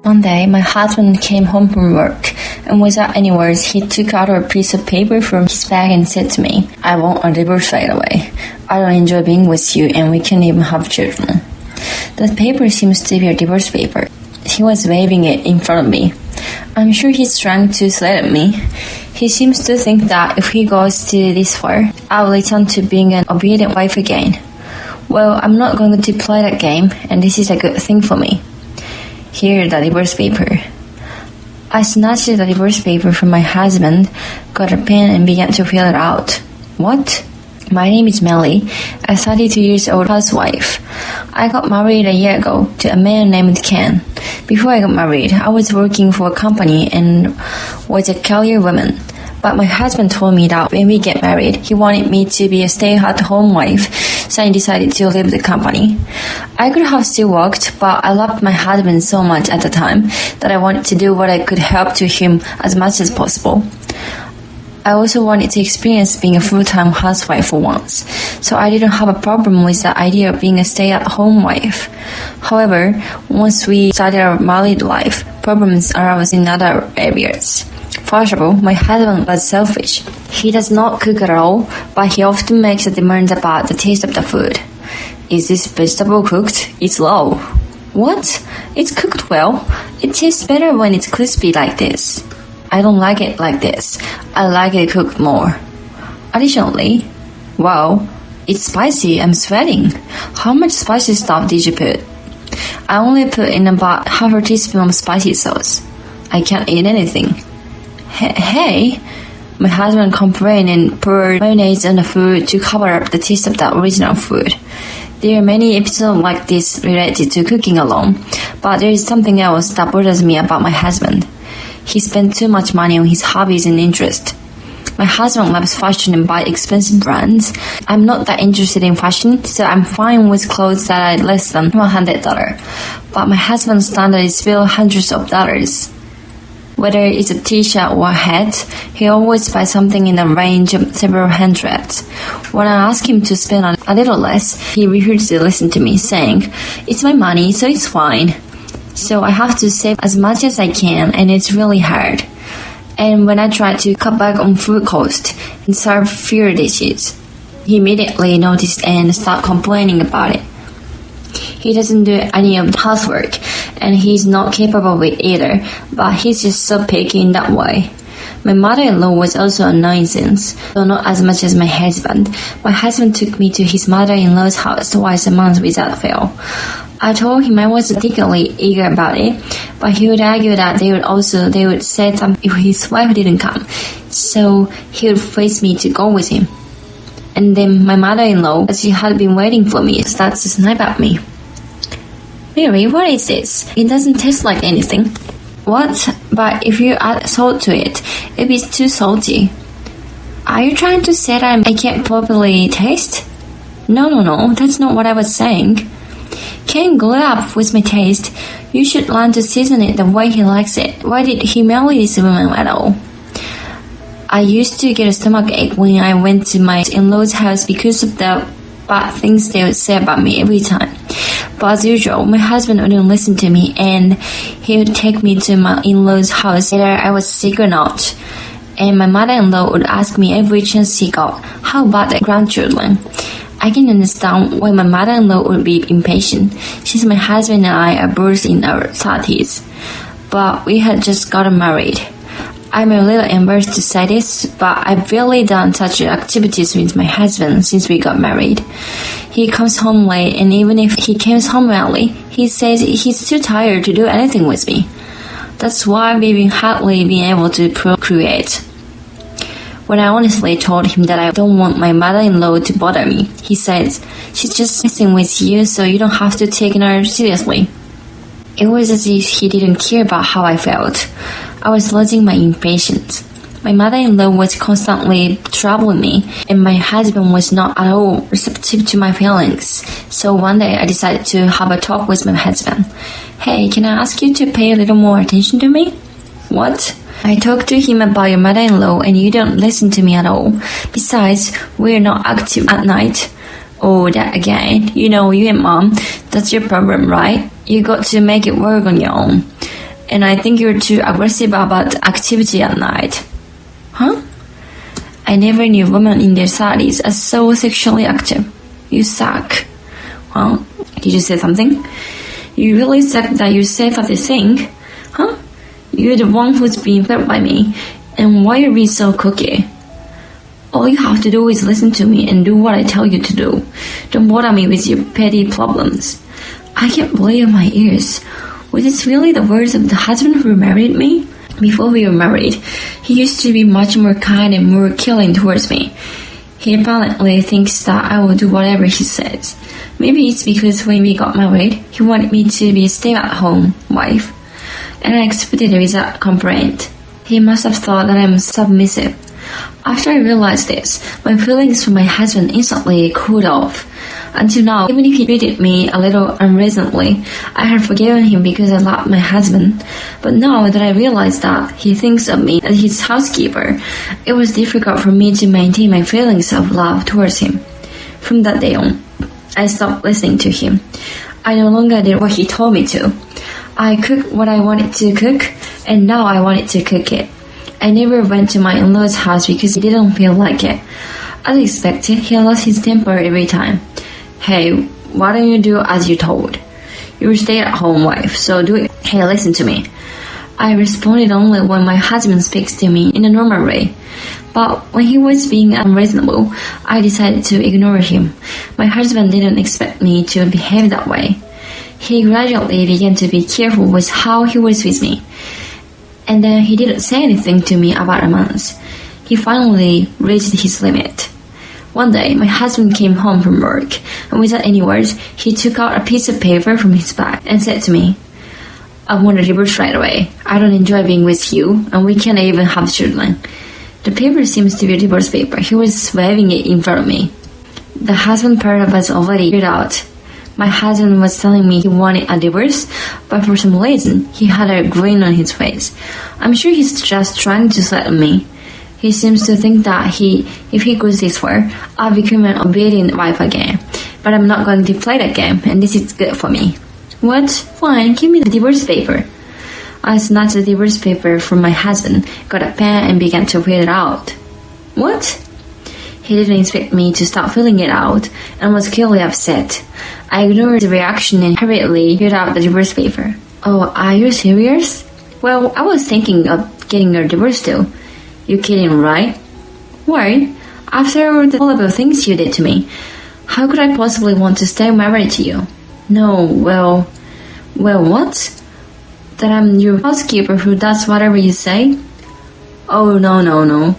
One day, my husband came home from work, and without any words, he took out a piece of paper from his bag and said to me, "I want a divorce right away. I don't enjoy being with you, and we can't even have children." The paper seems to be a divorce paper. He was waving it in front of me. I'm sure he's trying to threaten me. He seems to think that if he goes to this far, I'll return to being an obedient wife again. Well, I'm not going to play that game, and this is a good thing for me. Here, the divorce paper. I snatched the divorce paper from my husband, got a pen, and began to fill it out. What? My name is Melly, a 32 years old housewife. I got married a year ago to a man named Ken. Before I got married, I was working for a company and was a career woman. But my husband told me that when we get married, he wanted me to be a stay-at-home wife, so I decided to leave the company. I could have still worked, but I loved my husband so much at the time that I wanted to do what I could help to him as much as possible. I also wanted to experience being a full-time housewife for once, so I didn't have a problem with the idea of being a stay-at-home wife. However, once we started our married life, problems arose in other areas. First of all, my husband was selfish. He does not cook at all, but he often makes a demand about the taste of the food. Is this vegetable cooked? It's low. What? It's cooked well. It tastes better when it's crispy like this. I don't like it like this. I like it cooked more. Additionally, wow, it's spicy. I'm sweating. How much spicy stuff did you put? I only put in about half a teaspoon of spicy sauce. I can't eat anything. Hey, my husband complained and poured mayonnaise on the food to cover up the taste of the original food. There are many episodes like this related to cooking alone, but there is something else that bothers me about my husband. He spends too much money on his hobbies and interests. My husband loves fashion and buys expensive brands. I'm not that interested in fashion, so I'm fine with clothes that are less than $100. But my husband's standard is still hundreds of dollars. Whether it's a t-shirt or a hat, he always buys something in the range of several hundreds. When I ask him to spend a little less, he refuses to listen to me, saying, "It's my money, so it's fine." So I have to save as much as I can, and it's really hard. And when I try to cut back on food cost and serve fewer dishes, he immediately noticed and started complaining about it. He doesn't do any of the housework, and he's not capable of it either, but he's just so picky in that way. My mother-in-law was also a nuisance, though not as much as my husband. My husband took me to his mother-in-law's house twice a month without fail. I told him I wasn't particularly eager about it, but he would argue that they would say something if his wife didn't come, so he would force me to go with him. And then my mother-in-law, as she had been waiting for me, starts to snipe at me. "Really, what is this? It doesn't taste like anything." "What? But if you add salt to it, it'll be too salty." "Are you trying to say that I can't properly taste?" No, that's not what I was saying. Ken grew up with my taste. You should learn to season it the way he likes it. Why did he marry this woman at all? I used to get a stomachache when I went to my in-laws' house because of the bad things they would say about me every time. But as usual, my husband wouldn't listen to me, and he would take me to my in-laws' house whether I was sick or not. And my mother-in-law would ask me every chance he got, "How about the grandchildren?" I can understand why my mother-in-law would be impatient, since my husband and I are both in our 30s. But we had just gotten married. I'm a little embarrassed to say this, but I've really done such activities with my husband since we got married. He comes home late, and even if he comes home early, he says he's too tired to do anything with me. That's why we've hardly been able to procreate. When I honestly told him that I don't want my mother-in-law to bother me, he says, "She's just messing with you, so you don't have to take her seriously." It was as if he didn't care about how I felt. I was losing my impatience. My mother-in-law was constantly troubling me, and my husband was not at all receptive to my feelings. So one day I decided to have a talk with my husband. "Hey, can I ask you to pay a little more attention to me?" "What?" "I talked to him about your mother-in-law, and you don't listen to me at all. Besides, we're not active at night." "Oh, that again. You know, you and Mom, that's your problem, right? You got to make it work on your own." and I think you're too aggressive about activity at night. Huh? I never knew women in their 30s as so sexually active. You suck. Huh? Did you say something? You really suck that you said such a thing? Huh? You're the one who's being fed by me, and why are you being so cocky? All you have to do is listen to me and do what I tell you to do. Don't bother me with your petty problems. I can't believe my ears. Was this really the words of the husband who married me? Before we were married, he used to be much more kind and more killing towards me. He apparently thinks that I will do whatever he says. Maybe it's because when we got married, he wanted me to be a stay-at-home wife, and I accepted it without complaint. He must have thought that I'm submissive. After I realized this, my feelings for my husband instantly cooled off. Until now, even if he treated me a little unreasonably, I had forgiven him because I loved my husband. But now that I realized that he thinks of me as his housekeeper, it was difficult for me to maintain my feelings of love towards him. From that day on, I stopped listening to him. I no longer did what he told me to. I cooked what I wanted to cook, and now I wanted to cook it. I never went to my in-laws' house because he didn't feel like it. As expected, he lost his temper every time. Hey, why don't you do as you're told? You're a stay-at-home wife, so do it. Hey, listen to me. I responded only when my husband speaks to me in a normal way. But when he was being unreasonable, I decided to ignore him. My husband didn't expect me to behave that way. He gradually began to be careful with how he was with me. And then he didn't say anything to me about a month. He finally reached his limit. One day, my husband came home from work, and without any words, he took out a piece of paper from his bag and said to me, I want a divorce right away. I don't enjoy being with you, and we can't even have children. The paper seems to be a divorce paper. He was waving it in front of me. The husband part of us already figured out. My husband was telling me he wanted a divorce, but for some reason, he had a grin on his face. I'm sure he's just trying to threaten me. He seems to think that if he goes this far, I'll become an obedient wife again. But I'm not going to play that game, and this is good for me. What? Fine, give me the divorce paper. I snatched the divorce paper from my husband, got a pen, and began to read it out. What? He didn't expect me to start filling it out, and was clearly upset. I ignored the reaction and hurriedly read out the divorce paper. Oh, are you serious? Well, I was thinking of getting a divorce too. You kidding, right? Why? After all the horrible things you did to me, how could I possibly want to stay married to you? No, well, what? That I'm your housekeeper who does whatever you say? Oh, no.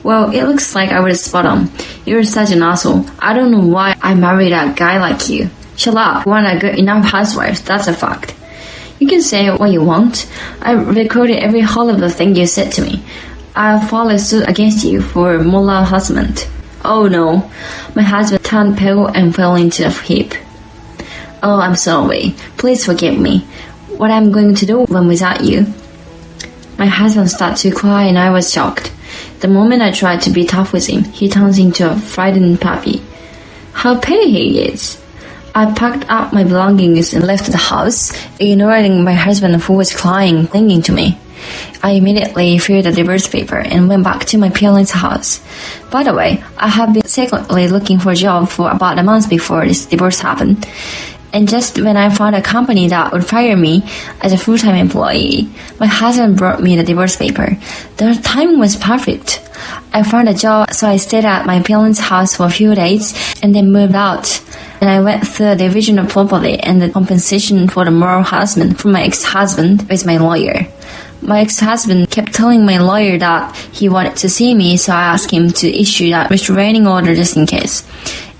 Well, it looks like I was spot on. You're such an asshole. I don't know why I married a guy like you. Shut up. You want a good enough housewife, that's a fact. You can say what you want. I recorded every horrible thing you said to me. I'll file a suit against you for moral harassment. Oh no. My husband turned pale and fell into a heap. Oh, I'm sorry. Please forgive me. What I'm going to do when without you? My husband started to cry and I was shocked. The moment I tried to be tough with him, he turns into a frightened puppy. How petty he is. I packed up my belongings and left the house, ignoring my husband who was crying, clinging to me. I immediately filled the divorce paper and went back to my parents' house. By the way, I have been secretly looking for a job for about a month before this divorce happened. And just when I found a company that would hire me as a full-time employee, my husband brought me the divorce paper. The timing was perfect. I found a job, so I stayed at my parents' house for a few days and then moved out. And I went through the division of property and the compensation for the moral harassment from my ex-husband with my lawyer. My ex-husband kept telling my lawyer that he wanted to see me, so I asked him to issue that restraining order just in case.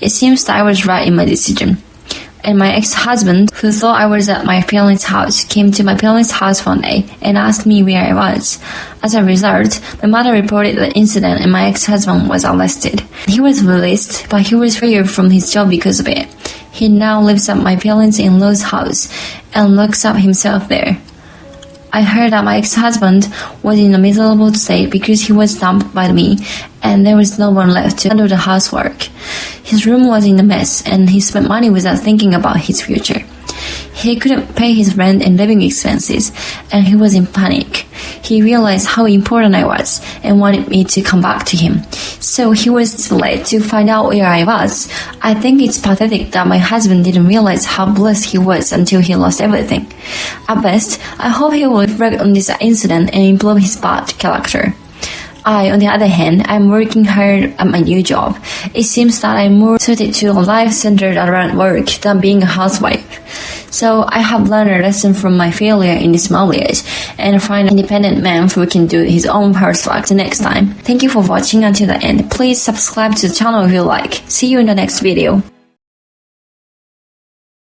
It seems that I was right in my decision. And my ex-husband, who thought I was at my parents' house, came to my parents' house one day and asked me where I was. As a result, my mother reported the incident and my ex-husband was arrested. He was released, but he was fired from his job because of it. He now lives at my parents-in-law's house and locks up himself there. I heard that my ex-husband was in a miserable state because he was dumped by me and there was no one left to handle the housework. His room was in a mess and he spent money without thinking about his future. He couldn't pay his rent and living expenses, and he was in panic. He realized how important I was and wanted me to come back to him. So he was late to find out where I was. I think it's pathetic that my husband didn't realize how blessed he was until he lost everything. At best, I hope he will reflect on this incident and improve his bad character. I, on the other hand, I'm working hard at my new job. It seems that I'm more suited to a life centered around work than being a housewife. So I have learned a lesson from my failure in this marriage and find an independent man who can do his own housework the next time. Thank you for watching until the end. Please subscribe to the channel if you like. See you in the next video.